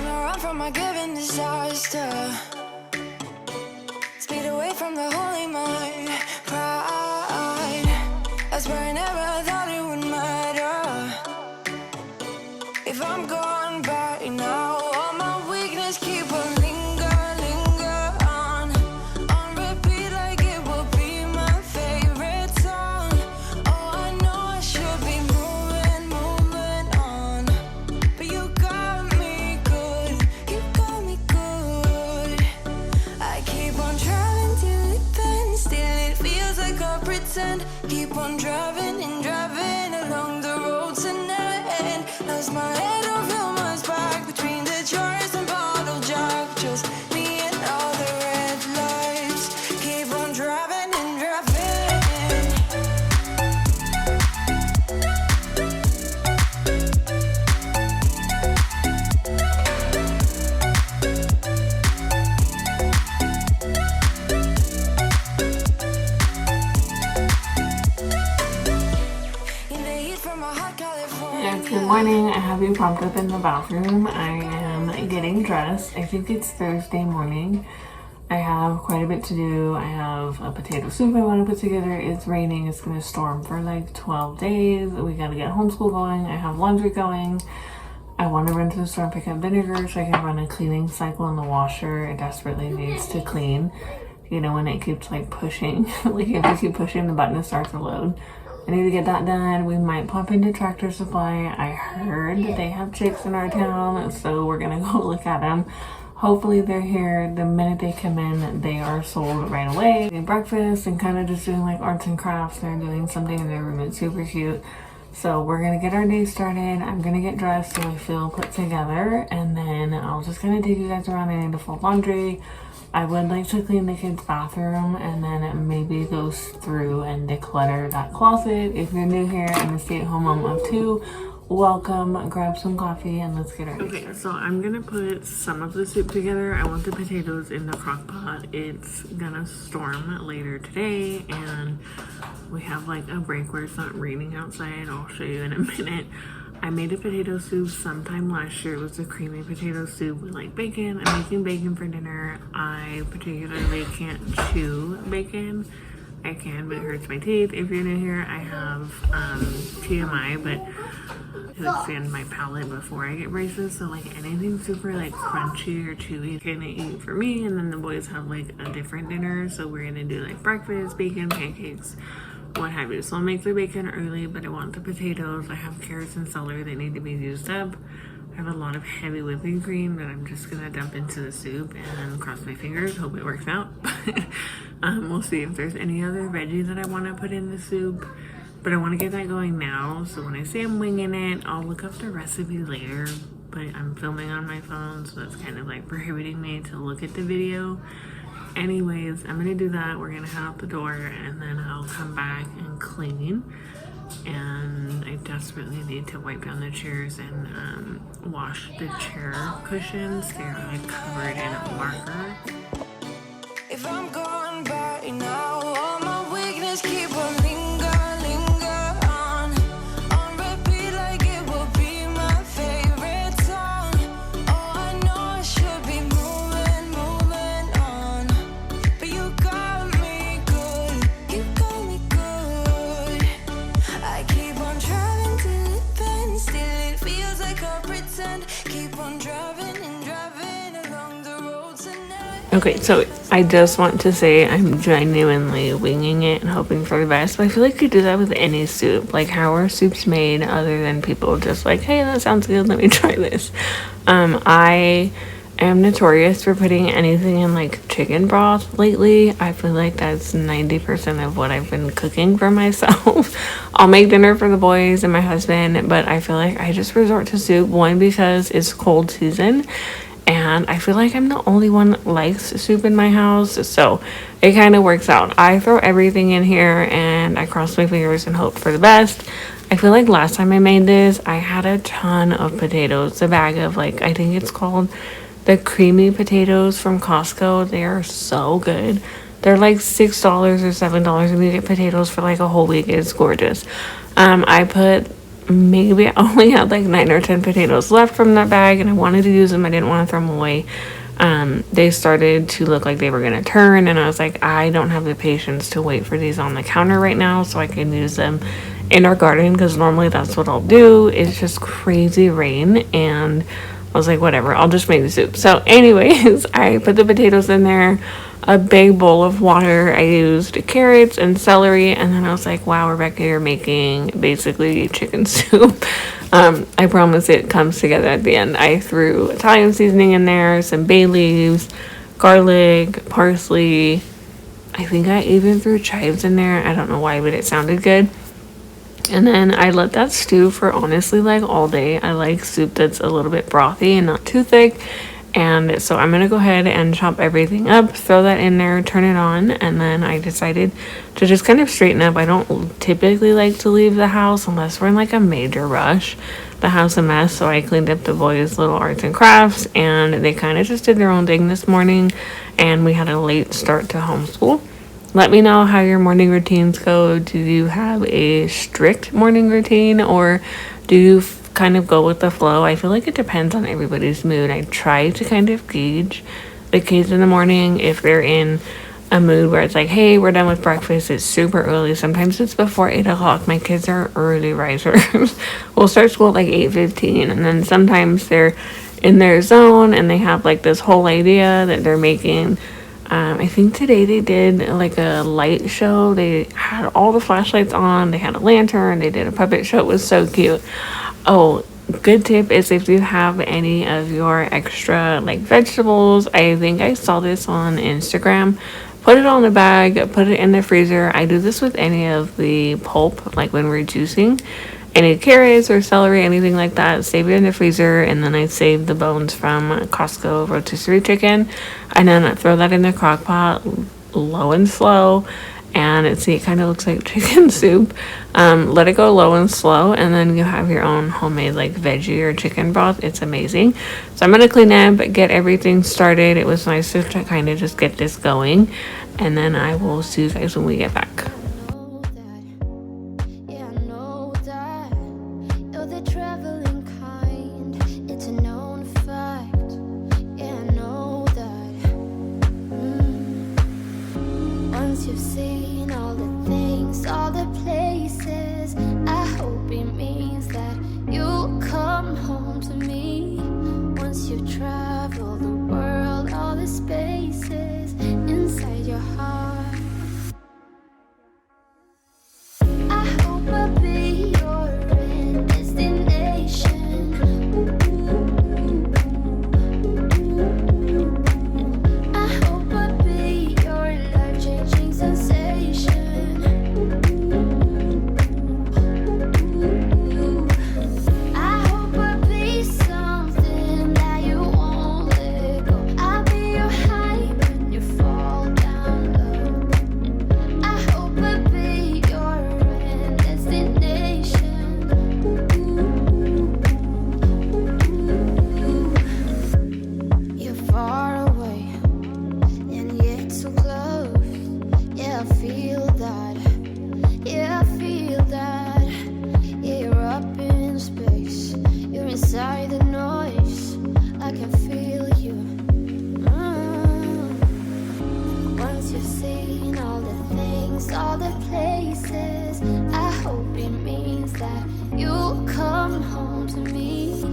On a run from my given disaster. Speed away from the holy mind. Pride. That's where I never thought it would matter. If I'm gone by now, all my weakness keep on linger on repeat like it will be my favorite song. Oh, I know I should be moving on, but you got me good, I keep on driving till it bends, still it feels like I pretend. Keep on driving and driving along the road to never end. Lost my head over my back between the jars and bottle jack. Just me and all the red lights. Keep on driving and driving. In the heat from a hot California. Good morning. I have you propped up in the bathroom. I am getting dressed. I think it's Thursday morning. I have quite a bit to do. I have a potato soup I want to put together. It's raining. It's going to storm for like 12 days. We got to get homeschool going. I have laundry going. I want to run to the store and pick up vinegar so I can run a cleaning cycle in the washer. It desperately needs to clean. You know, when it keeps like pushing, like if you keep pushing the button, it starts to load. I need to get that done. We might pop into Tractor Supply. I heard that they have chicks in our town, so we're gonna go look at them. Hopefully they're here. The minute they come in, they are sold right away. Doing breakfast and kind of just doing like arts and crafts. They're doing something in their room. It's super cute. So we're gonna get our day started. I'm gonna get dressed so I feel put together, and then I'll just kind of take you guys around. I need to fold laundry. I would like to clean the kids' bathroom and then maybe go through and declutter that closet. If you're new here, I'm a stay-at-home mom of two. Welcome, grab some coffee and let's get ready. Okay, so I'm gonna put some of the soup together. I want the potatoes in the crock pot. It's gonna storm later today and we have like a break where it's not raining outside. I'll show you in a minute. I made a potato soup sometime last year. It was a creamy potato soup with like bacon. I'm making bacon for dinner. I particularly can't chew bacon. I can, but it hurts my teeth. If you're new here, I have TMI, but it extends my palate before I get braces. So like anything super like crunchy or chewy, gonna eat for me. And then the boys have like a different dinner. So we're gonna do like breakfast, bacon, pancakes, what have you. So I'll make the bacon early, but I want the potatoes. I have carrots and celery that need to be used up. I have a lot of heavy whipping cream that I'm just gonna dump into the soup and cross my fingers, hope it works out. We'll see if there's any other veggies that I want to put in the soup, but I want to get that going now. So when I say I'm winging it, I'll look up the recipe later, but I'm filming on my phone, so that's kind of like prohibiting me to look at the video. Anyways, I'm gonna do that. We're gonna head out the door and then I'll come back and clean. And I desperately need to wipe down the chairs and wash the chair cushions. They're like covered in a marker. If I'm gone by now, all my weakness keep on linger on repeat like it will be my favorite song. Oh, I know I should be moving on, but you got me good, I keep on driving till it bends, still it feels like I pretend. Keep on driving and driving along the road tonight. Okay, so I just want to say I'm genuinely winging it and hoping for the best. But I feel like you do that with any soup. Like, how are soups made other than people just like, hey, that sounds good, let me try this. I am notorious for putting anything in like chicken broth lately. I feel like that's 90% of what I've been cooking for myself. I'll make dinner for the boys and my husband, but I feel like I just resort to soup. One, because it's cold season. And I feel like I'm the only one that likes soup in my house, so it kind of works out. I throw everything in here and I cross my fingers and hope for the best. I feel like last time I made this, I had a ton of potatoes. The bag of like, I think it's called the creamy potatoes from Costco. They are so good. They're like $6 or $7 and you get potatoes for like a whole week. It's gorgeous. I put maybe I only had like 9 or 10 potatoes left from that bag, and I wanted to use them. I didn't want to throw them away. They started to look like they were going to turn, and I was like, I don't have the patience to wait for these on the counter right now so I can use them in our garden, because normally that's what I'll do. It's just crazy rain, and I was like, whatever, I'll just make the soup. So anyways, I put the potatoes in there, a big bowl of water. I used carrots and celery, and then I was like, wow, Rebecca, you're making basically chicken soup. I promise it comes together at the end. I threw Italian seasoning in there, some bay leaves, garlic, parsley. I think I even threw chives in there. I don't know why, but it sounded good. And then I let that stew for honestly like all day. I like soup that's a little bit brothy and not too thick. And so I'm going to go ahead and chop everything up, throw that in there, turn it on. And then I decided to just kind of straighten up. I don't typically like to leave the house unless we're in like a major rush. The house a mess. So I cleaned up the boys' little arts and crafts, and they kind of just did their own thing this morning. And we had a late start to homeschool. Let me know how your morning routines go. Do you have a strict morning routine, or do you kind of go with the flow? I feel like it depends on everybody's mood. I try to kind of gauge the kids in the morning if they're in a mood where it's like, hey, we're done with breakfast. It's super early. Sometimes it's before 8 o'clock. My kids are early risers. We'll start school at like 8:15, and then sometimes they're in their zone and they have like this whole idea that they're making. I think today they did like a light show. They had all the flashlights on. They had a lantern. They did a puppet show. It was so cute. Oh, good tip is if you have any of your extra like vegetables. I think I saw this on Instagram. Put it on a bag. Put it in the freezer. I do this with any of the pulp, like when we're juicing. Any carrots or celery, anything like that, save it in the freezer. And then I save the bones from Costco rotisserie chicken, and then I throw that in the crock pot low and slow, and it kind of looks like chicken soup. Let it go low and slow, and then you have your own homemade like veggie or chicken broth. It's amazing. So I'm gonna clean up, get everything started. It was nice to kind of just get this going, and then I will see you guys when we get back. You've seen all the things, all the places. I hope it means that you'll come home to me. Once you've traveled the world, all the spaces inside your heart. I hope I'll be your end destination. All the places, I hope it means that you'll come home to me.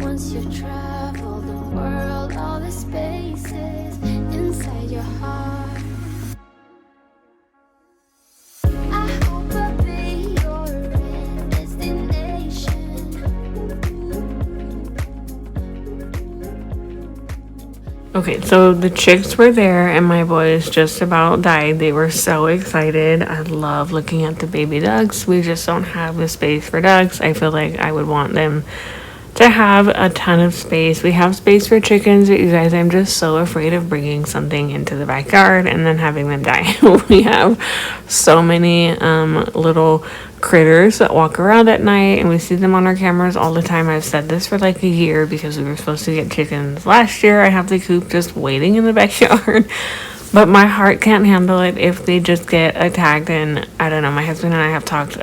Once you've traveled the world, all the spaces inside your heart. I hope I'll be your end destination. Okay, so the chicks were there and my boys just about died. They were so excited. I love looking at the baby ducks. We just don't have the space for ducks. I feel like I would want them to have a ton of space. We have space for chickens, but you guys, I'm just so afraid of bringing something into the backyard and then having them die. We have so many little critters that walk around at night, and we see them on our cameras all the time. I've said this for like a year because we were supposed to get chickens last year. I have the coop just waiting in the backyard. But my heart can't handle it if they just get attacked. And I don't know, my husband and I have talked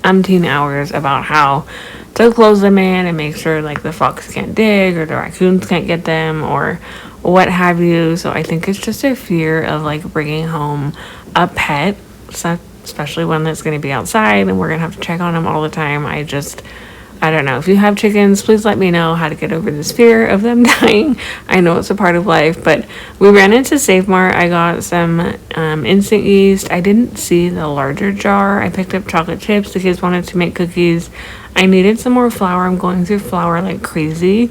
umpteen hours about how to close them in and make sure like the fox can't dig or the raccoons can't get them or what have you. So I think it's just a fear of like bringing home a pet, so especially one that's going to be outside and we're going to have to check on them all the time. I don't know. If you have chickens, please let me know how to get over this fear of them dying. I know it's a part of life, but we ran into Save Mart. I got some instant yeast. I didn't see the larger jar. I picked up chocolate chips. The kids wanted to make cookies. I needed some more flour. I'm going through flour like crazy.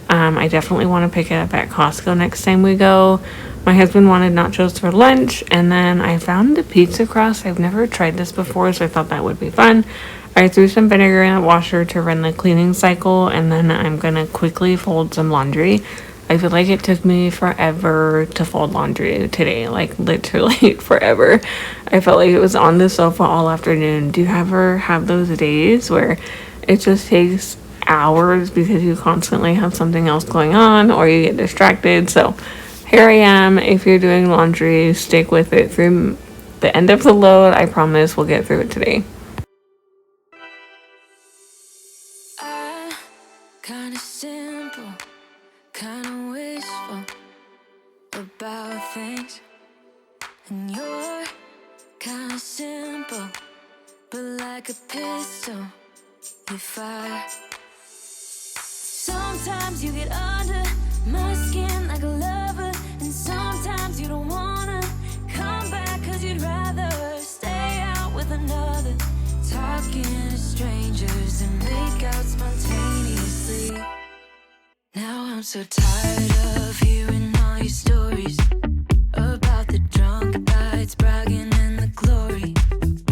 I definitely want to pick it up at Costco next time we go. My husband wanted nachos for lunch, and then I found the pizza crust. I've never tried this before, so I thought that would be fun. I threw some vinegar in the washer to run the cleaning cycle, and then I'm gonna quickly fold some laundry. I feel like it took me forever to fold laundry today, like literally forever. I felt like it was on the sofa all afternoon. Do you ever have those days where it just takes hours because you constantly have something else going on or you get distracted? So here I am. If you're doing laundry, stick with it through the end of the load. I promise we'll get through it today. Kinda simple, kinda wishful about things, and you're kinda simple, but like a pistol, you fire. Sometimes you get under my skin like a lover, and sometimes you don't wanna come back 'cause you'd rather stay out with another, talking to strangers and make out spontaneously. Now I'm so tired of hearing all your stories about the drunk nights, bragging in the glory.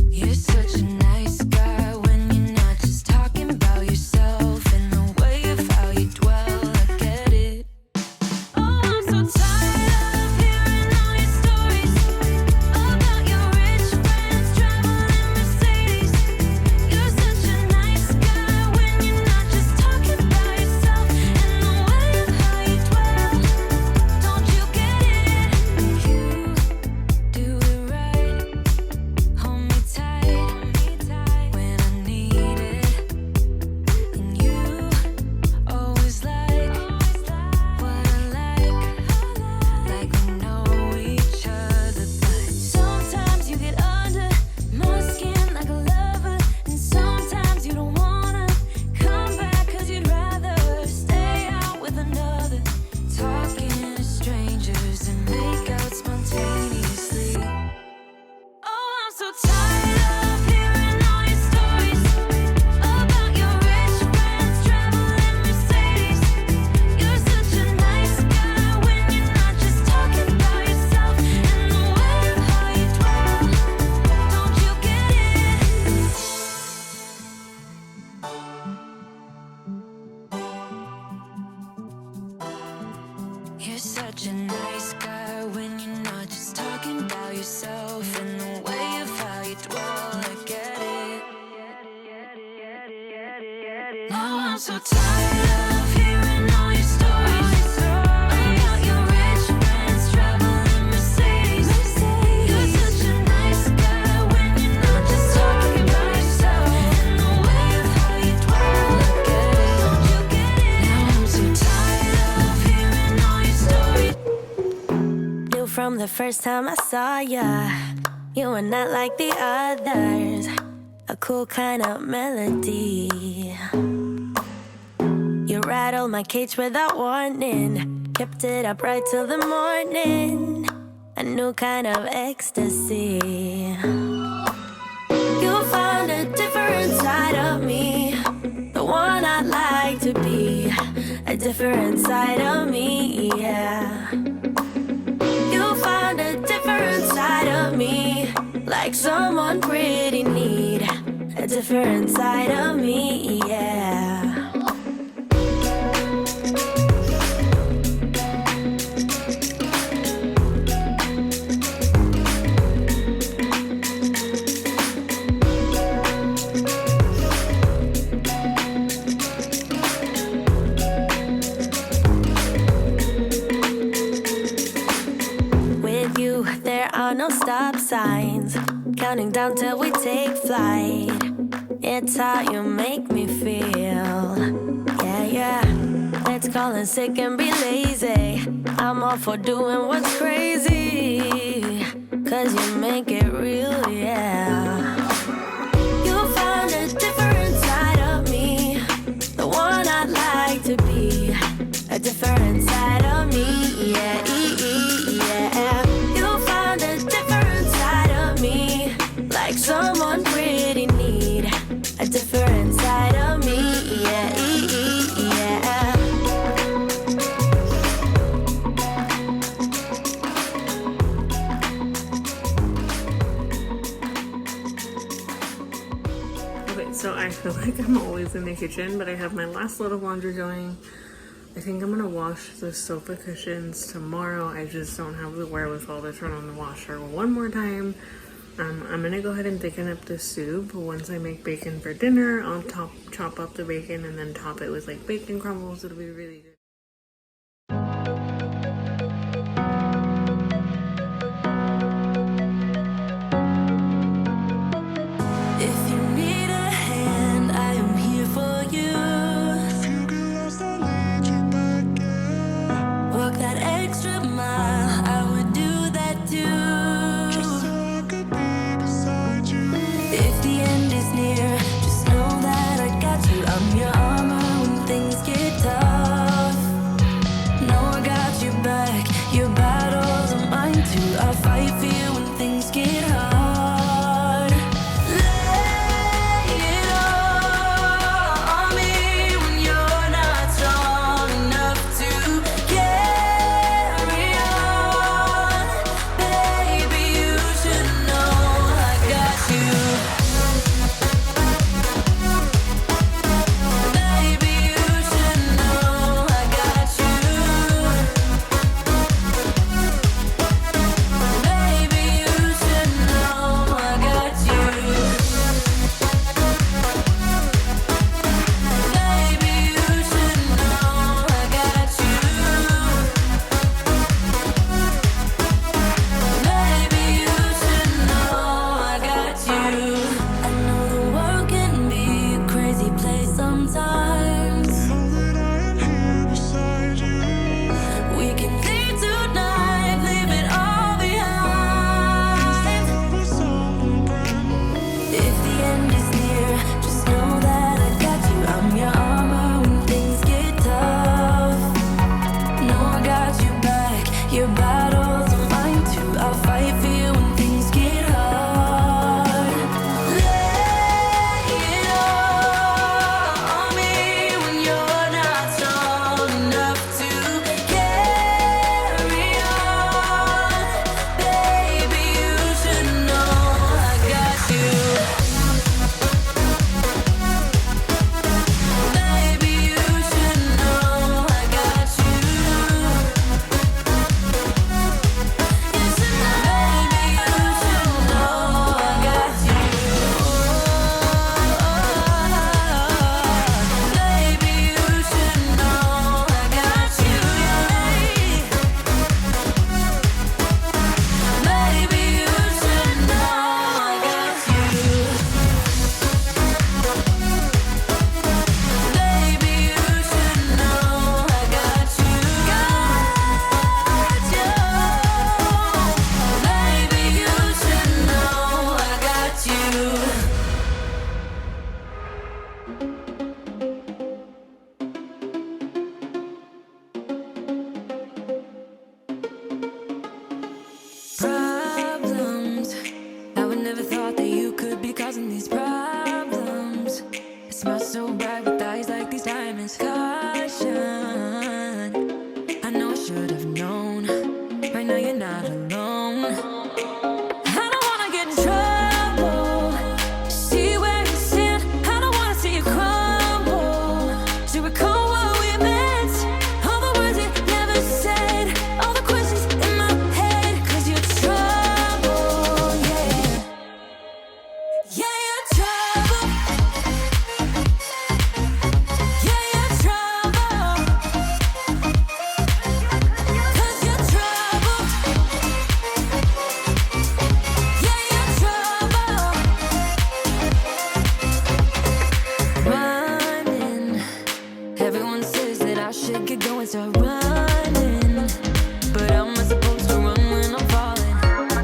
You're such a nice guy when you're not just talking about yourself and the way of how you dwell. I get it. Oh, I'm so tired of hearing all your stories about your rich friends traveling Mercedes. You're such a nice guy when you're not just talking about yourself and the way of how you dwell. Don't you get it? You do it right. Hold me tight when I need it. And you always like what I like we know each other. But sometimes you get under my skin like a lover, and sometimes you don't wanna come back 'cause you'd rather stay out with another, talking to strangers and make out spontaneously. Oh, I'm so tired of hearing all your stories about your rich friends traveling Mercedes. You're such a nice guy when you're not just talking about yourself and the way of how you dwell. Don't you get it? You're such a nice guy when you're not just talking about yourself and the way of how you dwell. I get it. Now I'm so tired of hearing all your stories about your rich friends traveling Mercedes. You're such a nice guy when you're not just talking about yourself and the way of how you dwell. I get it. Don't you get it? Now I'm so tired of hearing all your stories. Knew from the first time I saw ya, you were not like the others. A cool kind of melody. You rattled my cage without warning, kept it up right till the morning. A new kind of ecstasy. You found a different side of me, the one I'd like to be. A different side of me, yeah. You found a different side of me, like someone pretty neat. A different side of me, yeah. With you, there are no stop signs, counting down till we take flight. It's how you make me feel. Yeah, yeah. Let's call it sick and be lazy. I'm all for doing what's crazy. Cause you make it real, yeah. You'll find a different side of me, the one I'd like to be. A different side of me, yeah, yeah. You'll find a different side of me, like someone pretty neat. A different side of me, yeah, yeah. Okay, so I feel like I'm always in the kitchen, but I have my last load of laundry going. I think I'm gonna wash the sofa cushions tomorrow. I just don't have the wherewithal to turn on the washer one more time. I'm gonna go ahead and thicken up the soup. Once I make bacon for dinner, I'll chop up the bacon and then top it with like bacon crumbles. It'll be really good. If you need a hand, I am here for you. If you get lost, I'll lead you back, yeah. Walk that extra mile, I would do that too. Just so I could be beside you. If the end is near, just know that I got you. I'm your armor when things get tough. should get going, start running. But I'm not supposed to run when I'm falling. I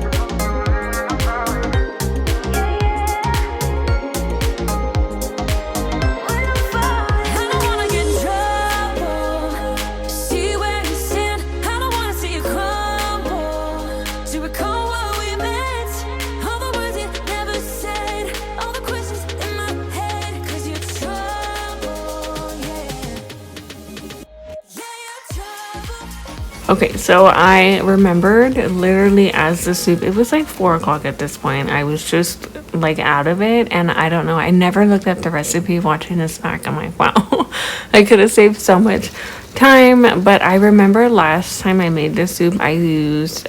don't wanna get in trouble. See where you stand. I don't wanna see you crumble. To recall what we meant, all the words you never said, all the questions in my head. 'Cause you're trouble, yeah. Yeah, you're trouble. Okay, so I remembered literally as the soup, it was like 4 o'clock at this point. I was just like out of it, and I don't know, I never looked at the recipe. Watching this back, I'm like, wow, I could have saved so much time. But I remember last time I made this soup, I used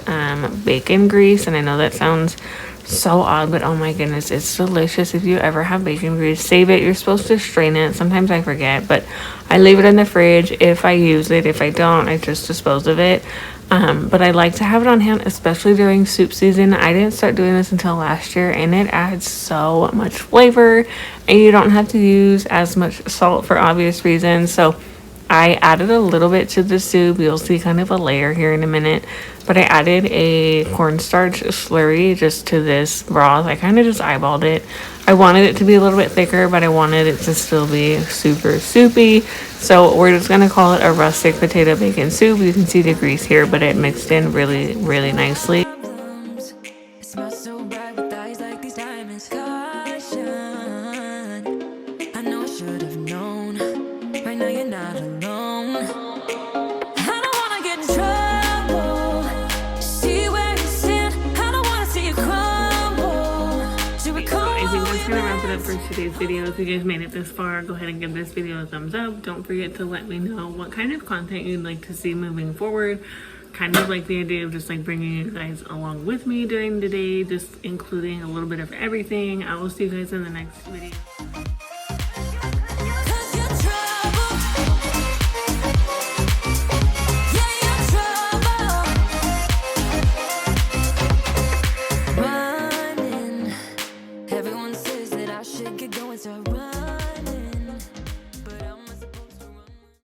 bacon grease, and I know that sounds so odd, but oh my goodness, it's delicious. If you ever have bacon grease, save it. You're supposed to strain it. Sometimes I forget, but I leave it in the fridge if I use it. If I don't, I just dispose of it. But I like to have it on hand, especially during soup season. I didn't start doing this until last year, and it adds so much flavor, and you don't have to use as much salt for obvious reasons. So I added a little bit to the soup. You'll see kind of a layer here in a minute. But I added a cornstarch slurry just to this broth. I kind of just eyeballed it. I wanted it to be a little bit thicker, but I wanted it to still be super soupy. So we're just going to call it a rustic potato bacon soup. You can see the grease here, but it mixed in really, really nicely. Problems. It smells so bright with eyes like these diamonds. Caution. I know I should have known. Right now you're not alone. I don't wanna get in trouble. See where you stand. I don't wanna see you crumble. To recall I think what that's we gonna wrap it up meant. for today's video. If you guys made it this far, go ahead and give this video a thumbs up. Don't forget to let me know what kind of content you'd like to see moving forward. Kind of like the idea of just like bringing you guys along with me during the day, just including a little bit of everything. I will see you guys in the next video.